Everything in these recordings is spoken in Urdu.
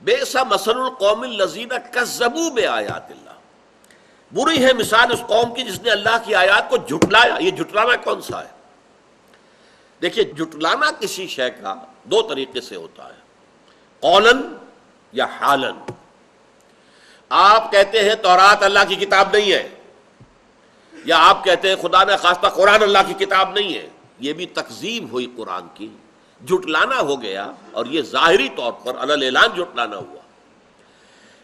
بئس مثل القوم الذین کذبوا بآیات اللہ، بری ہے مثال اس قوم کی جس نے اللہ کی آیات کو جھٹلایا۔ یہ جھٹلانا کون سا ہے؟ دیکھیے، جھٹلانا کسی شے کا دو طریقے سے ہوتا ہے، قولاً یا حالاً۔ آپ کہتے ہیں تورات اللہ کی کتاب نہیں ہے، یا آپ کہتے ہیں خدا نے خواستہ قرآن اللہ کی کتاب نہیں ہے، یہ بھی تکذیب ہوئی قرآن کی، جھٹلانا ہو گیا، اور یہ ظاہری طور پر علی الاعلان جھٹلانا ہوا۔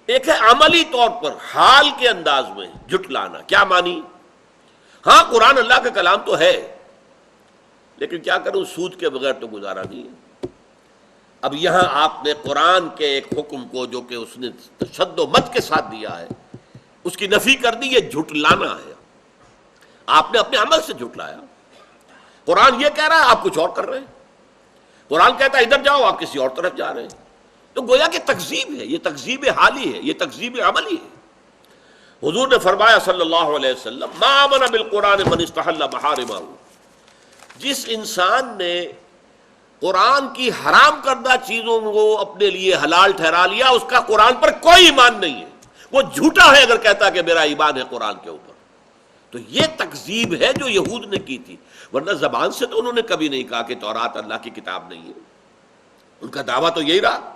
ایک ہے عملی طور پر حال کے انداز میں جھٹلانا۔ کیا مانی؟ ہاں قرآن اللہ کا کلام تو ہے، لیکن کیا کروں، سود کے بغیر تو گزارا نہیں ہے۔ اب یہاں آپ نے قرآن کے ایک حکم کو جو کہ اس نے تشدد و مت کے ساتھ دیا ہے، اس کی نفی کر دی۔ یہ جھٹلانا ہے، آپ نے اپنے عمل سے جھٹلایا۔ قرآن یہ کہہ رہا ہے، آپ کچھ اور کر رہے ہیں۔ قرآن کہتا ہے ادھر جاؤ، آپ کسی اور طرف جا رہے ہیں۔ تو گویا کہ تکذیب ہے، یہ تکذیب حالی ہے، یہ تکذیب عملی ہے۔ حضور نے فرمایا صلی اللہ علیہ وسلم، ما آمن بالقرآن من استحل محارمہ، جس انسان نے قرآن کی حرام کردہ چیزوں کو اپنے لیے حلال ٹھہرا لیا، اس کا قرآن پر کوئی ایمان نہیں ہے۔ وہ جھوٹا ہے اگر کہتا کہ میرا ایمان ہے قرآن کے اوپر۔ تو یہ تکذیب ہے جو یہود نے کی تھی، ورنہ زبان سے تو انہوں نے کبھی نہیں کہا کہ تورات اللہ کی کتاب نہیں ہے۔ ان کا دعویٰ تو یہی رہا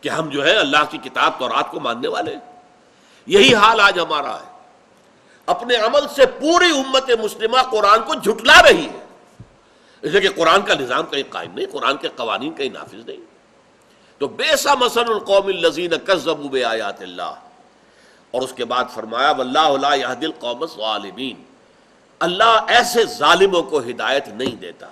کہ ہم جو ہے اللہ کی کتاب تورات کو ماننے والے ہیں۔ یہی حال آج ہمارا ہے، اپنے عمل سے پوری امت مسلمہ قرآن کو جھٹلا رہی ہے، اس لیے کہ قرآن کا نظام کہیں قائم نہیں، قرآن کے قوانین کہیں نافذ نہیں۔ تو بئس مثل القوم الذین کذبوا بآیات اللہ، اور اس کے بعد فرمایا واللہ لا یہدی القوم الظالمین، اللہ ایسے ظالموں کو ہدایت نہیں دیتا۔